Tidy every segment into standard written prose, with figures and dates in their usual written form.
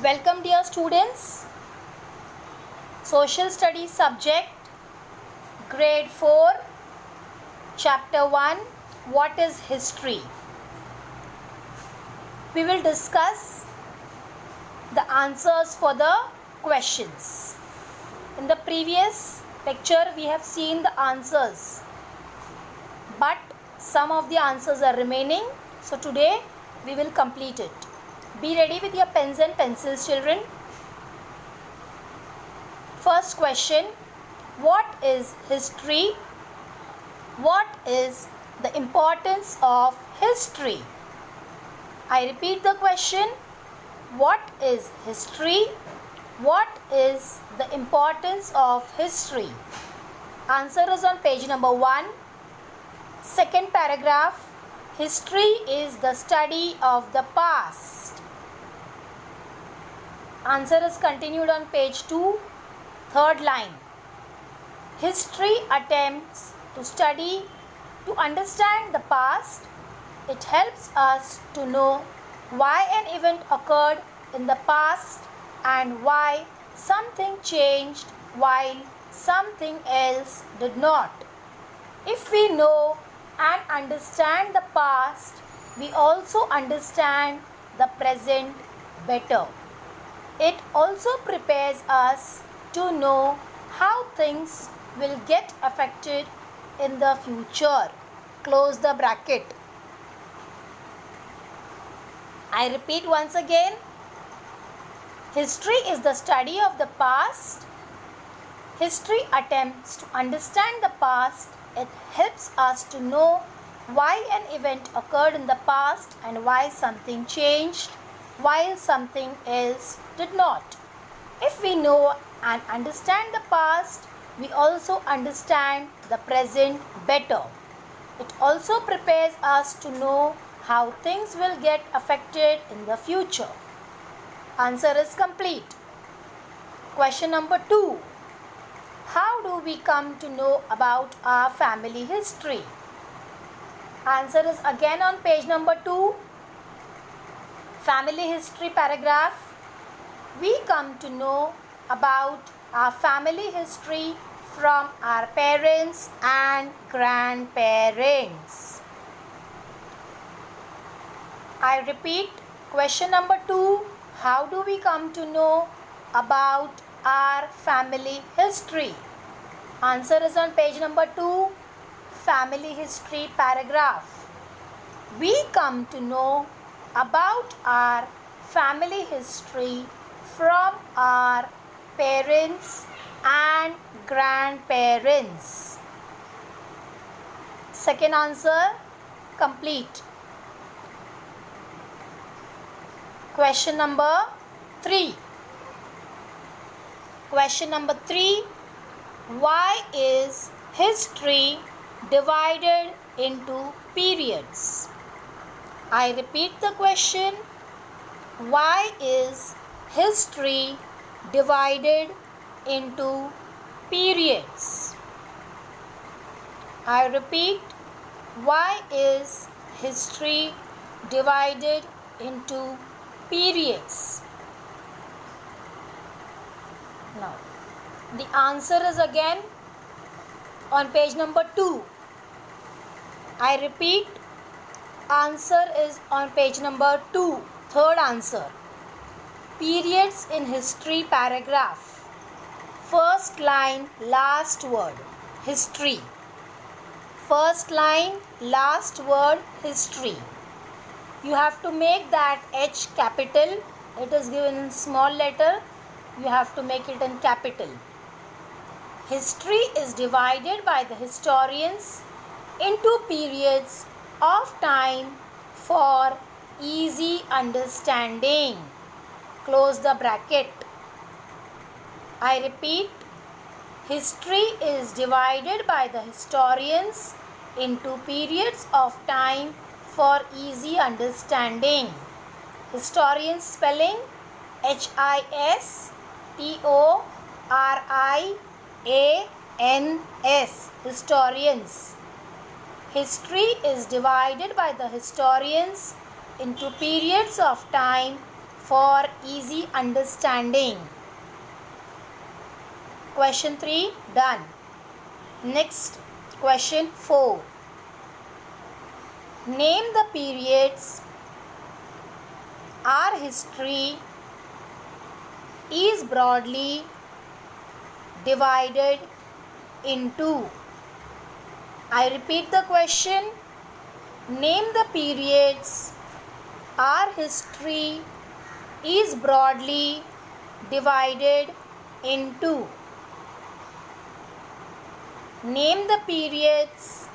Welcome dear students. Social Studies subject, Grade 4, Chapter 1, What is History? We will discuss the answers for the questions. In the previous lecture we have seen the answers, but some of the answers are remaining. So today we will complete it. Be ready with your pens and pencils, children. First question, what is history? What is the importance of history? I repeat the question, what is history? What is the importance of history? Answer is on page number 1. Second paragraph, history is the study of the past. Answer is continued on page 2, third line. History attempts to study, to understand the past. It helps us to know why an event occurred in the past and why something changed while something else did not. If we know and understand the past, we also understand the present better. It also prepares us to know how things will get affected in the future. Close the bracket. I repeat once again. History is the study of the past. History attempts to understand the past. It helps us to know why an event occurred in the past and why something changed while something else did not. If we know and understand the past, we also understand the present better. It also prepares us to know how things will get affected in the future. Answer is complete. Question number 2. How do we come to know about our family history? Answer is again on page number 2. Family history paragraph. We come to know about our family history from our parents and grandparents. I repeat, question number 2. How do we come to know about our family history? Answer is on page number 2, family history paragraph. We come to know about our family history from our parents and grandparents. Second answer complete. Question number 3. Question number 3. Why is history divided into periods? I repeat the question. Why is history divided into periods? I repeat, why is history divided into periods? Now, the answer is again on page number 2. I repeat, answer is on page number 2, third answer. Periods in history paragraph. First line, last word, history. First line, last word, history. You have to make that H capital. It is given in small letter. You have to make it in capital. History is divided by the historians into periods of time for easy understanding. Close the bracket. I repeat, history is divided by the historians into periods of time for easy understanding. Historians spelling HISTORIANS, historians. History is divided by the historians into periods of time for easy understanding. Question 3 done. Next, question 4. Name the periods our history is broadly divided into. I repeat the question. Name the periods our history is broadly divided into. Name the periods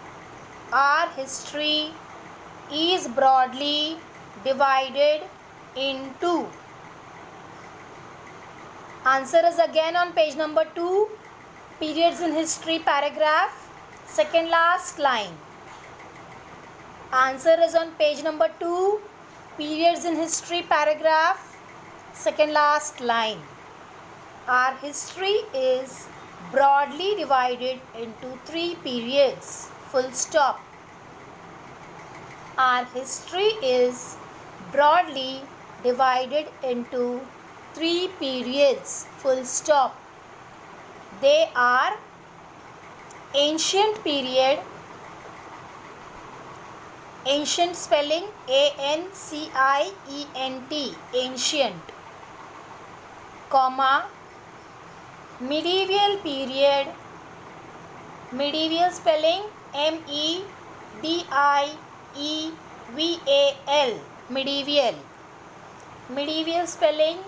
our history is broadly divided into. Answer is again on page number 2, periods in history paragraph, second last line. Answer is on page number 2, periods in history paragraph, second last line. Our history is broadly divided into 3 periods. Full stop. Our history is broadly divided into 3 periods. Full stop. They are ancient period, ancient spelling ancient, ancient, comma, medieval period, medieval spelling medieval, medieval, medieval spelling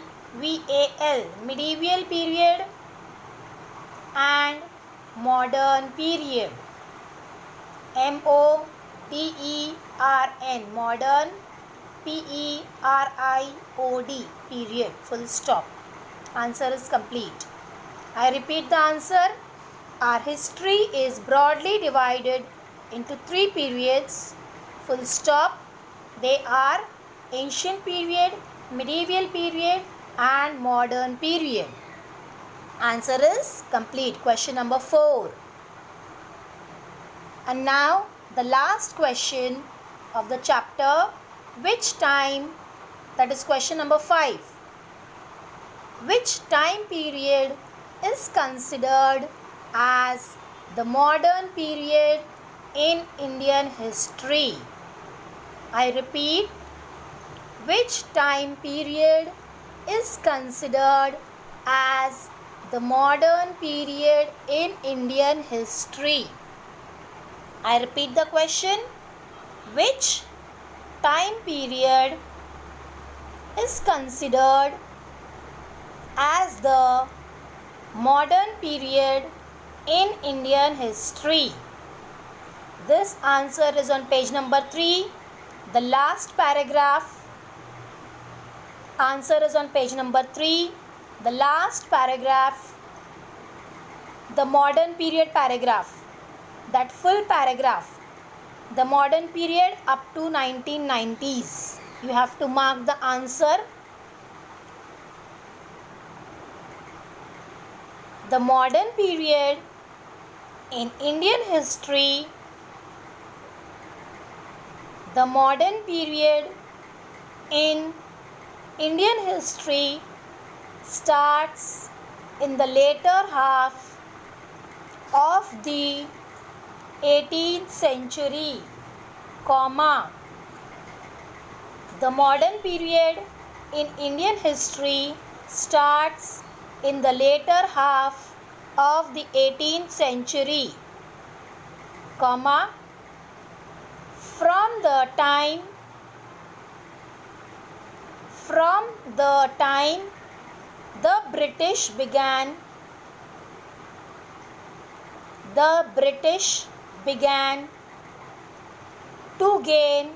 medieval, medieval period, and modern period, modern, modern, period, period. Full stop. Answer is complete. I repeat the answer. Our history is broadly divided into 3 periods. Full stop. They are ancient period, medieval period, and modern period. Answer is complete. Question number 4. And now the last question of the chapter. Which time, that is question number 5. Which time period is considered as the modern period in Indian history? I repeat, which time period is considered as the modern period in Indian history? I repeat the question. Which time period is considered as the modern period in Indian history? This answer is on page number 3, the last paragraph. Answer is on page number 3, the last paragraph, the modern period paragraph, that full paragraph, the modern period up to 1990s. You have to mark the answer. The modern period in Indian history, the modern period in Indian history starts in the later half of the 18th century, comma. The modern period in Indian history starts in the later half of the 18th century, comma, from the time the British began to gain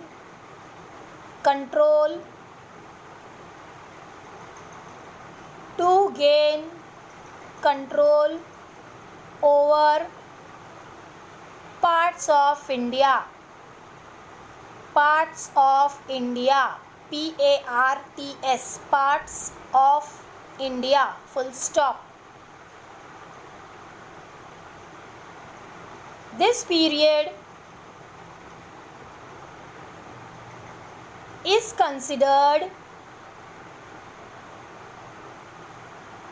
control over parts of India, parts of India, parts of India, full stop. This period is considered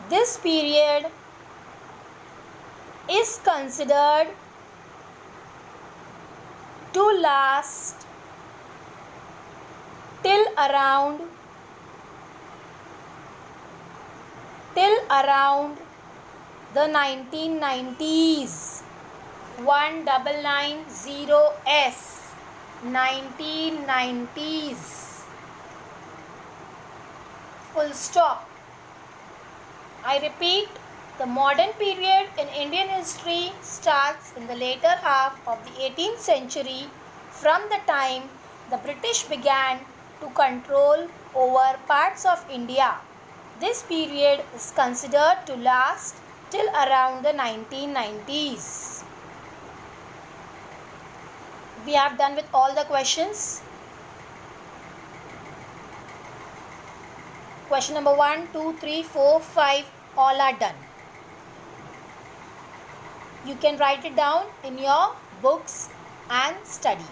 this period is considered to last till around the 1990s. 1990s. 1990s. Full stop. I repeat, the modern period in Indian history starts in the later half of the 18th century from the time the British began to control over parts of India. This period is considered to last till around the 1990s. We have done with all the questions. Question number 1, 2, 3, 4, 5 all are done. You can write it down in your books and study.